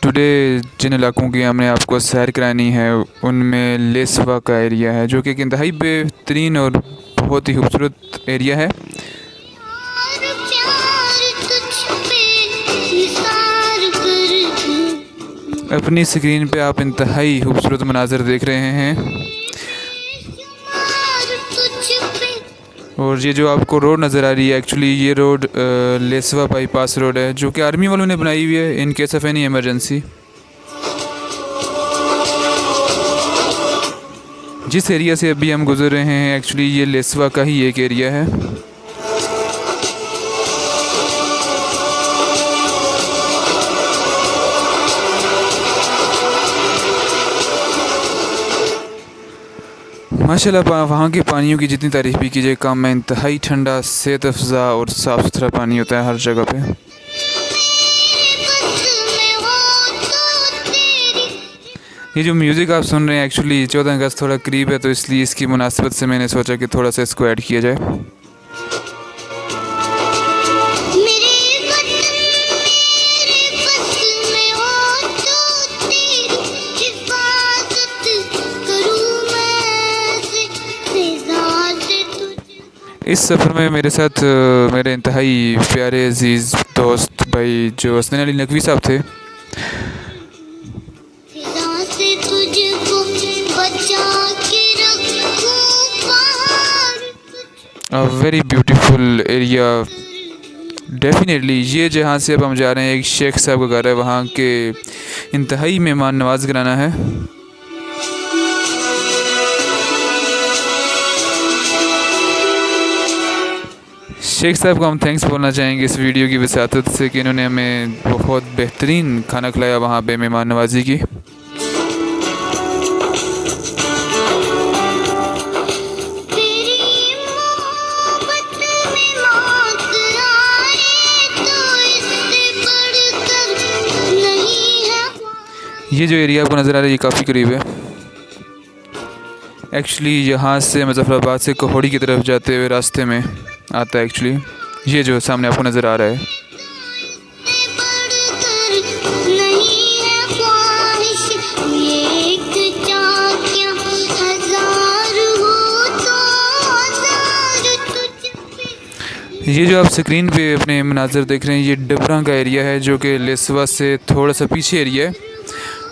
Today जिन इलाकों की हमने आपको सैर करानी है उनमें लेसवा का एरिया है, जो कि एक इंतहाई बेहतरीन और बहुत ही खूबसूरत एरिया है। अपनी स्क्रीन पे आप इंतहाई खूबसूरत मनाज़र देख रहे हैं, और ये जो आपको रोड नज़र आ रही है, एक्चुअली ये रोड लेसवा बाईपास रोड है, जो कि आर्मी वालों ने बनाई हुई है in case of any emergency. जिस एरिया से अभी हम गुजर रहे हैं, एक्चुअली ये लेसवा का ही एक एरिया है। माशाल्लाह वहाँ के पानियों की जितनी तारीफ़ भी कीजिए कम है। इंतहाई ठंडा, सेहत अफ़ज़ा और साफ़ सुथरा पानी होता है हर जगह पे। ये जो म्यूज़िक आप सुन रहे हैं, एक्चुअली 14 अगस्त थोड़ा करीब है, तो इसलिए इसकी मुनासिबत से मैंने सोचा कि थोड़ा सा इसको ऐड किया जाए। इस सफ़र में मेरे साथ मेरे इंतहाई प्यारे अजीज़ दोस्त भाई जो हसन अली नकवी साहब थे। Very beautiful area definitely. ये जहाँ से अब हम जा रहे हैं, एक शेख साहब का घर है, वहाँ के इंतहाई मेहमान नवाज घराना है। शेख साहब को हम थैंक्स बोलना चाहेंगे इस वीडियो की वसातत से कि इन्होंने हमें बहुत बेहतरीन खाना खिलाया वहाँ पे मेहमान नवाजी की। ये जो एरिया आपको नज़र आ रहा है, ये काफ़ी करीब है। एक्चुअली यहाँ से मुज़फ़्फ़राबाद से कोहड़ी की तरफ जाते हुए रास्ते में आता है। एक्चुअली ये जो सामने आपको नज़र आ रहा है, ये जो आप स्क्रीन पे अपने मनाज़र देख रहे हैं, ये डबरा का एरिया है, जो कि लेसवा से थोड़ा सा पीछे एरिया है।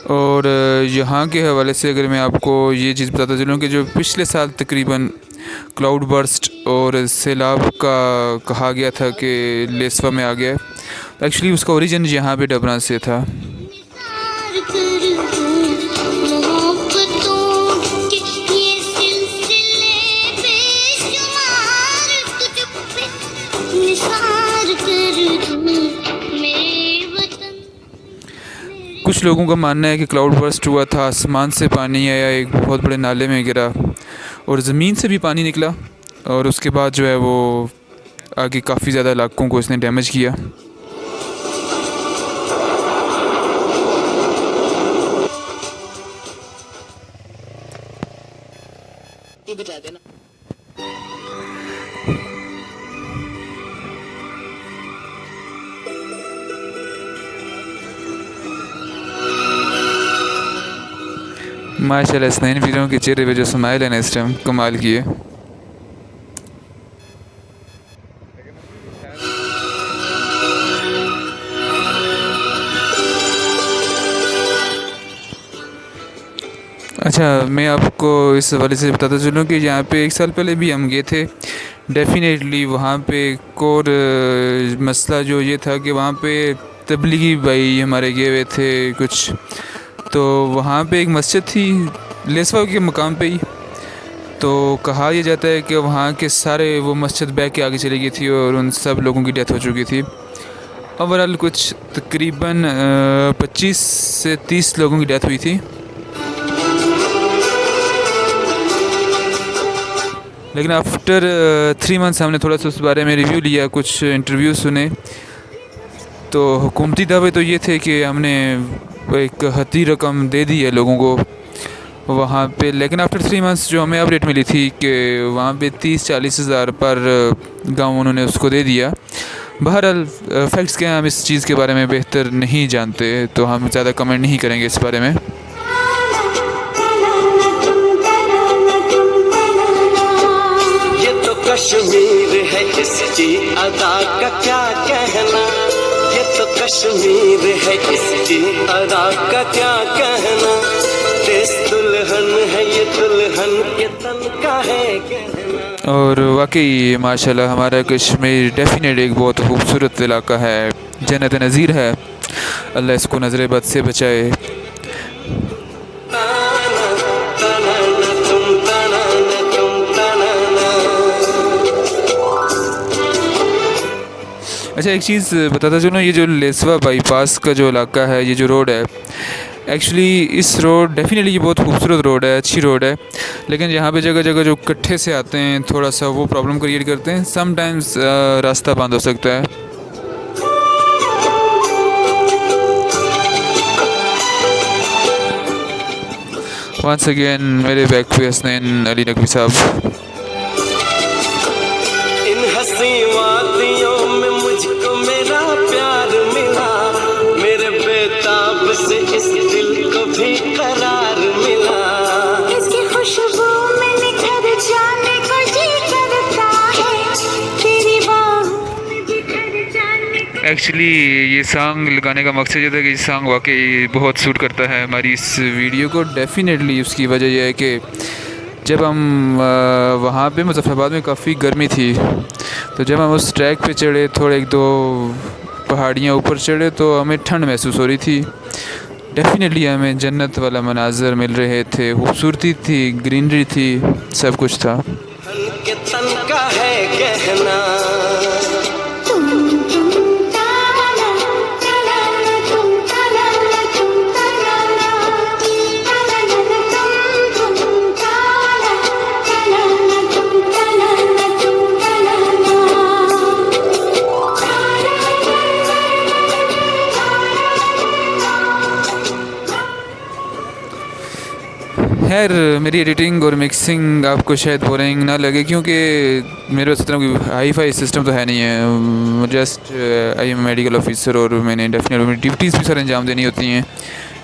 और यहाँ के हवाले से अगर मैं आपको ये चीज़ बताता चलूँ कि जो पिछले साल तकरीबन क्लाउड बर्स्ट और सैलाब का कहा गया था कि लेसवा में आ गया है, तो एक्चुअली उसका ओरिजिन यहाँ पे डबरा से था। कुछ लोगों का मानना है कि क्लाउड बर्स्ट हुआ था, आसमान से पानी आया, एक बहुत बड़े नाले में गिरा और ज़मीन से भी पानी निकला, और उसके बाद जो है वो आगे काफ़ी ज़्यादा इलाकों को इसने डैमेज किया। बता देना। माशाल्लाह इस नैन वीरों के चेहरे पे जो स्माइल है ना, इस टाइम कमाल की है। अच्छा, मैं आपको इस हवाले से बताता चलूँ कि यहाँ पे एक साल पहले भी हम गए थे। डेफिनेटली वहाँ पे एक और मसला जो ये था कि वहाँ पे तबलीगी भाई हमारे गए हुए थे कुछ, तो वहाँ पे एक मस्जिद थी लेसवा के मकाम पे ही, तो कहा यह जाता है कि वहाँ के सारे वो मस्जिद बह के आगे चली गई थी और उन सब लोगों की डेथ हो चुकी थी। ओवरऑल कुछ तकरीबन 25 से 30 लोगों की डेथ हुई थी। लेकिन आफ्टर 3 मंथ्स हमने थोड़ा सा उस बारे में रिव्यू लिया, कुछ इंटरव्यू सुने, तो हुकूमती दावे तो ये थे कि हमने एक हती रकम दे दी है लोगों को वहाँ पे, लेकिन आफ्टर 3 मंथ्स जो हमें अपडेट मिली थी कि वहाँ पे 30-40 हज़ार पर गाँव उन्होंने उसको दे दिया। बहरहाल फैक्ट्स क्या हैं, हम इस चीज़ के बारे में बेहतर नहीं जानते, तो हम ज़्यादा कमेंट नहीं करेंगे इस बारे में। ये तो कश्मीर है, इसकी अदा का क्या कहना। ये तो कश्मीर है, इसकी अदा का क्या कहना। देश दुल्हन है, ये दुल्हन के तन का है कहना। और वाकई माशाल्लाह हमारा कश्मीर डेफिनेट एक बहुत खूबसूरत इलाका है, जन्नत नज़ीर है। अल्लाह इसको नज़र बद से बचाए। अच्छा, एक चीज़ बताता चलूँ, ये जो लेसवा बाईपास का जो इलाका है, ये जो रोड है, एक्चुअली इस रोड डेफिनेटली ये बहुत खूबसूरत रोड है, अच्छी रोड है, लेकिन यहाँ पे जगह जगह जो कट्ठे से आते हैं थोड़ा सा वो प्रॉब्लम क्रिएट करते हैं। समटाइम्स रास्ता बंद हो सकता है। वंस अगेन मेरे बैक पे हसनैन अली नकवी साहब। इन हंसी वादियों में मुझको मेरा प्यार मिला, मेरे बेताब से इस दिल को भी करार मिला। इसकी खुशबू में निखर जाने को जी करता है, तेरी बाहों में बिखर जाने को। एक्चुअली ये सॉन्ग लगाने का मकसद ये था कि सॉन्ग वाकई बहुत सूट करता है हमारी इस वीडियो को। डेफिनेटली उसकी वजह यह है कि जब हम वहाँ पे मुज़फ़्फ़राबाद में काफ़ी गर्मी थी, तो जब हम उस ट्रैक पे चढ़े, थोड़े एक दो पहाड़ियाँ ऊपर चढ़े, तो हमें ठंड महसूस हो रही थी। डेफिनेटली हमें जन्नत वाला मनाज़र मिल रहे थे, खूबसूरती थी, ग्रीनरी थी, सब कुछ था। के तन का है कहना। खैर, मेरी एडिटिंग और मिक्सिंग आपको शायद बोरिंग ना लगे, क्योंकि मेरे पास इतना कोई हाई फाई सिस्टम तो है नहीं है। Just I am medical officer और मैंने डेफिनेटली मेरी ड्यूटीज़ भी सर अंजाम देनी होती हैं,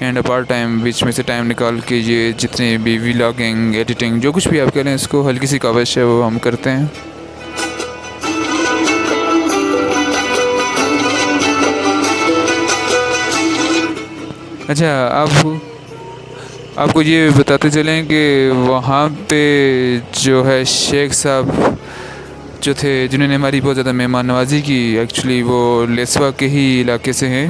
एंड पार्ट टाइम बीच में से टाइम निकाल के ये जितने भी व्लॉगिंग, एडिटिंग, जो कुछ भी आप करें, इसको हल्की सी काविश है वो हम करते हैं। अच्छा, आपको ये बताते चलें कि वहाँ पे जो है शेख साहब जो थे, जिन्होंने हमारी बहुत ज़्यादा मेहमान नवाजी की, एक्चुअली वो लेसवा के ही इलाके से हैं।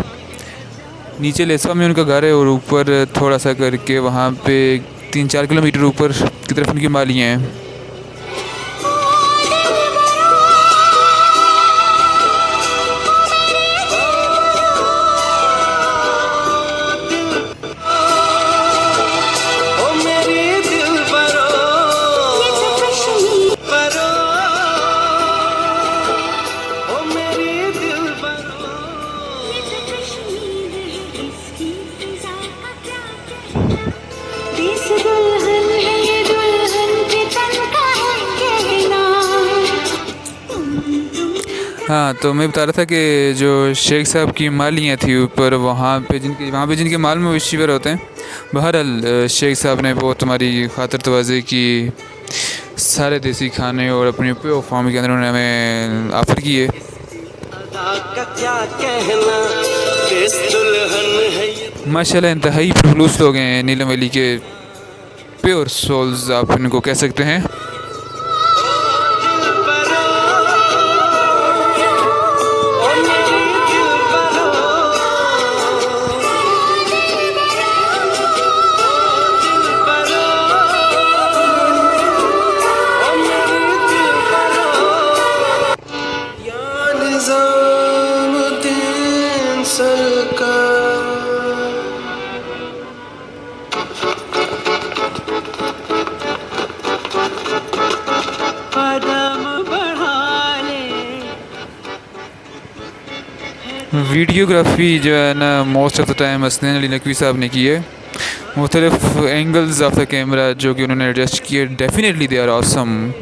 नीचे लेसवा में उनका घर है और ऊपर थोड़ा सा करके वहाँ पे 3-4 किलोमीटर ऊपर की तरफ उनकी मालियाँ हैं। हाँ, तो मैं बता रहा था कि जो शेख साहब की मालियाँ थी ऊपर, वहाँ पे जिनके माल में शिवर होते हैं। बहरहाल शेख साहब ने बहुत हमारी खातिर तवाज़ी की, सारे देसी खाने और अपनी प्योर फार्म के अंदर उन्होंने हमें ऑफ़र किए। माशाल्लाह इंतहाई पुरखलूस लोग हैं नीलम वैली के, प्योर सोल्स आप इनको कह सकते हैं। वीडियोग्राफी जो है ना, most of the time Hasnain Ali Naqvi साहब ने की है। मुख्तलिफ एंगल्स ऑफ द कैमरा जो कि उन्होंने एडजस्ट किए, डेफिनेटली दे आर ऑसम।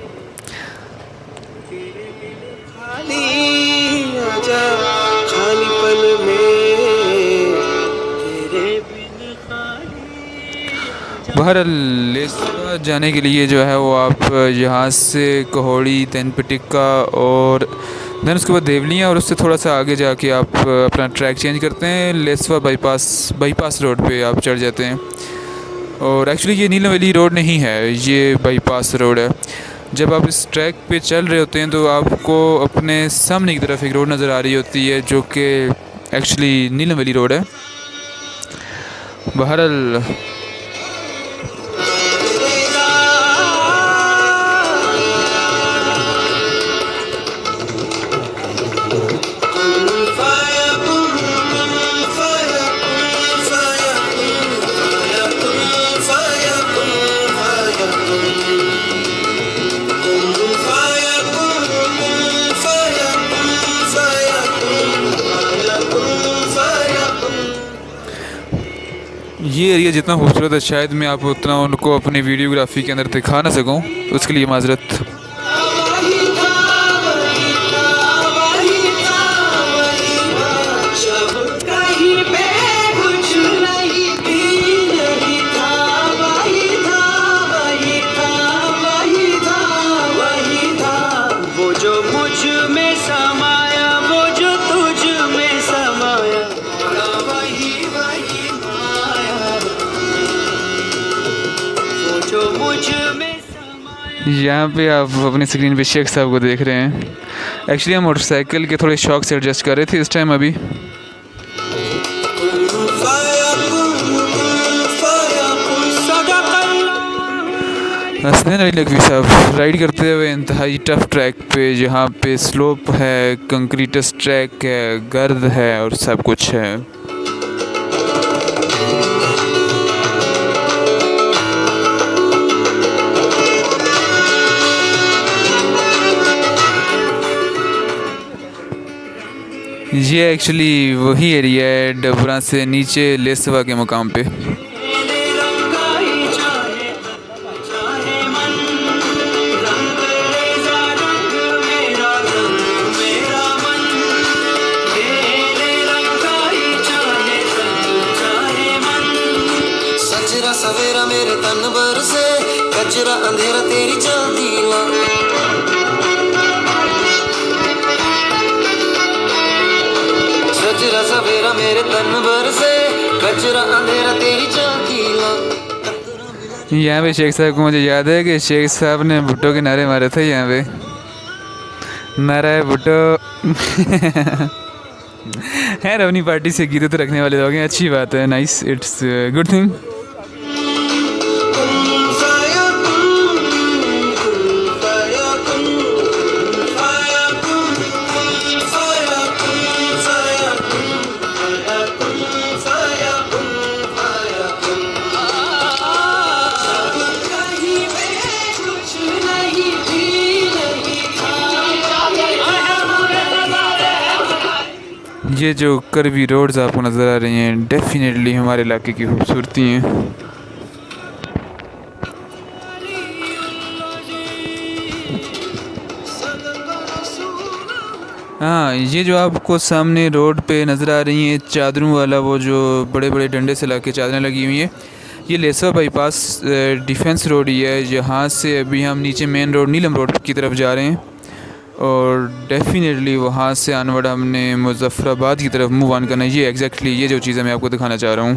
बहरहाल लेसवा जाने के लिए जो है वो आप जहाज़ से कहोड़ी दैन पिटिक्का और दैन उसके बाद देवलियाँ और उससे थोड़ा सा आगे जाके आप अपना ट्रैक चेंज करते हैं, लेसवा बाईपास रोड पे आप चढ़ जाते हैं। और एक्चुअली ये नीलम वैली रोड नहीं है, ये बाईपास रोड है। जब आप इस ट्रैक पे चल रहे होते हैं तो आपको अपने सामने की तरफ एक रोड नज़र आ रही होती है जो कि एक्चुअली नीलम वैली रोड है। बहरहाल ये एरिया जितना खूबसूरत है शायद मैं आप उतना उनको अपनी वीडियोग्राफी के अंदर दिखा ना सकूं, उसके लिए माजरत। यहाँ पे आप अपनी स्क्रीन पे शेख साहब को देख रहे हैं। एक्चुअली हम मोटरसाइकिल के थोड़े शौक से एडजस्ट कर रहे थे इस टाइम अभी। हसनैन अली नकवी साहब राइड करते हुए इंतहाई टफ ट्रैक पे, जहाँ पे स्लोप है, कंक्रीटस ट्रैक है, गर्द है और सब कुछ है। ये एक्चुअली वही एरिया है डबरा से नीचे लेसवा के मुकाम पे। सजरा सवेरा मेरे तन भर से कचरा अंधेरा तेरी जल्दी कचरा सवेरा मेरे तन भर से कचरा अंधेरा तेरी चौकीला। यहाँ पे शेख साहब को मुझे याद है कि शेख साहब ने भुट्टो के नारे मारे थे। यहाँ पे नारा है भुट्टो है, अपनी पार्टी से गीत तो रखने वाले लोग हैं, अच्छी बात है, नाइस, इट्स गुड थिंग। ये जो कर्वी रोड्स आपको नज़र आ रही हैं डेफिनेटली हमारे इलाके की खूबसूरती हैं। हाँ, ये जो आपको सामने रोड पे नज़र आ रही हैं चादरों वाला, वो जो बड़े बड़े डंडे से लाके चादरें लगी हुई हैं, ये लेसवा बाईपास डिफेंस रोड ही है, जहाँ से अभी हम नीचे मेन रोड नीलम रोड की तरफ जा रहे हैं। और डेफिनेटली वहाँ से आनवर्ड हमने मुज़फ़्फ़राबाद की तरफ मूव ऑन करना है। ये एग्जैक्टली ये जो चीज़ें मैं आपको दिखाना चाह रहा हूँ।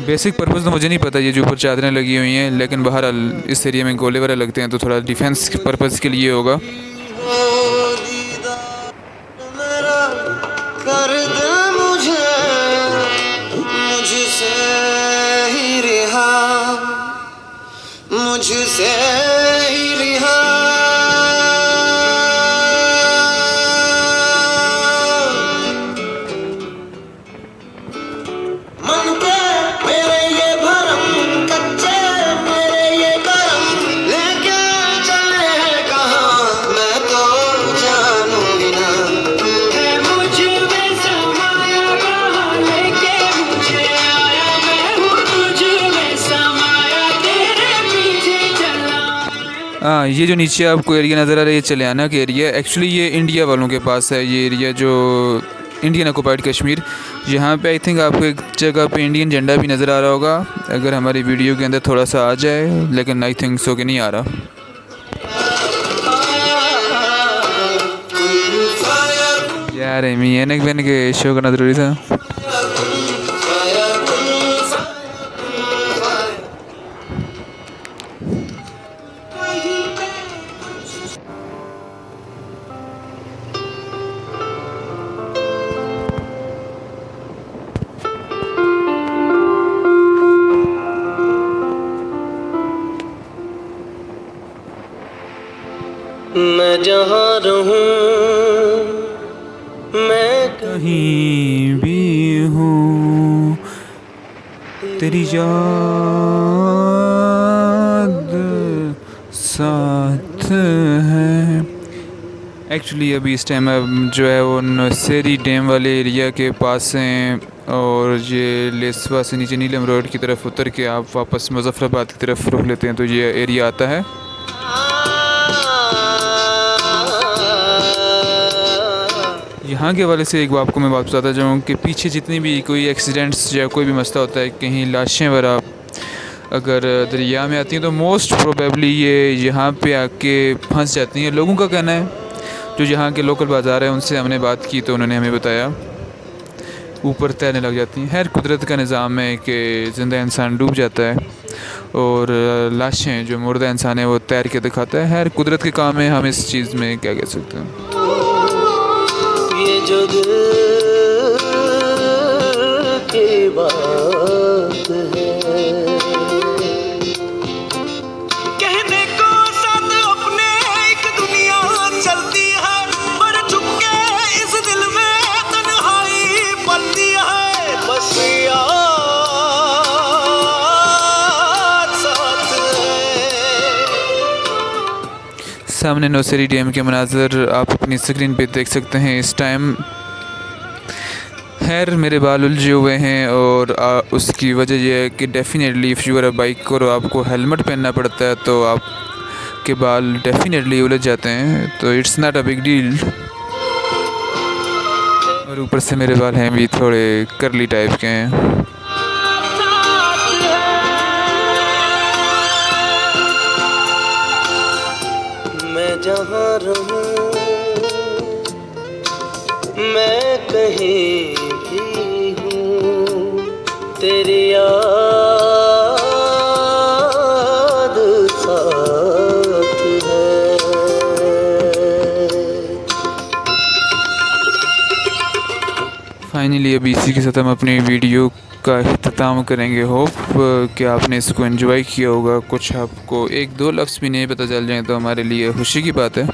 बेसिक पर्पज़ तो मुझे नहीं पता ये जो ऊपर चादरें लगी हुई हैं, लेकिन बहरहाल इस एरिया में गोले वगैरह लगते हैं तो थोड़ा डिफेंस पर्पज़ के लिए होगा। मुझसे ही रिहा मन के मेरे ये भरम, कच्चे मेरे ये करम, लेके चले कहाँ मैं तो जानू ही ना। मुझ में समाया कहाँ लेके मुझे आया, मैं हूँ तुझ में समाया तेरे पीछे चला। हाँ, ये जो नीचे आपको एरिया नज़र आ रहा है ये चलियाना का एरिया, एक्चुअली ये इंडिया वालों के पास है ये एरिया, जो इंडियन ऑक्यूपाइड कश्मीर। यहाँ पे आई थिंक आपको एक जगह पे इंडियन झंडा भी नज़र आ रहा होगा, अगर हमारी वीडियो के अंदर थोड़ा सा आ जाए, लेकिन आई थिंक सो कि नहीं आ रहा। यार मी एनक बन के शो करना ज़रूरी था। मैं जहाँ रहूँ मैं कहीं भी हूँ तेरी याद साथ है। एक्चुअली अभी इस टाइम जो है वो नौसेरी डैम वाले एरिया के पास हैं, और ये लेसवा से नीचे नीलम रोड की तरफ उतर के आप वापस मुजफ्फराबाद की तरफ रुख लेते हैं तो ये एरिया आता है। यहाँ के हवाले से एक बार आपको मैं बात बताता जाऊँ कि पीछे जितनी भी कोई एक्सीडेंट्स या कोई भी मसला होता है, कहीं लाशें वगैरह अगर दरिया में आती हैं तो मोस्ट प्रोबेबली ये यहाँ पे आके फंस जाती हैं। लोगों का कहना है, जो यहाँ के लोकल बाज़ार है उनसे हमने बात की तो उन्होंने हमें बताया ऊपर तैरने लग जाती हैं। खैर कुदरत का निज़ाम है कि ज़िंदा इंसान डूब जाता है और लाशें जो मुर्दा इंसान है वो तैर के दिखाता है। खैर कुदरत के काम है, हम इस चीज़ में क्या कह सकते हैं। ये जो दिल की बात है, कहने को साथ अपने एक दुनिया चलती है, पर चुपके इस दिल में तन्हाई पलती है। बस याद साथ है। सामने नौसेरी डैम के मनाज़र आप अपनी स्क्रीन पे देख सकते हैं इस टाइम। खैर मेरे बाल उलझे हुए हैं और उसकी वजह यह है कि definitely if you are a bike और आपको हेलमेट पहनना पड़ता है तो आपके बाल डेफ़िनेटली उलझ जाते हैं, तो it's not a big deal. और ऊपर से मेरे बाल हैं भी थोड़े करली टाइप के हैं। मैं जहाँ रहूँ मैं कहीं भी हूँ तेरी याद साथ है। फाइनली अभी इसी के साथ हम अपनी वीडियो का इख्तिताम करेंगे। होप कि आपने इसको एंजॉय किया होगा। कुछ आपको एक दो लफ्ज़ भी नहीं पता चल जाए तो हमारे लिए खुशी की बात है।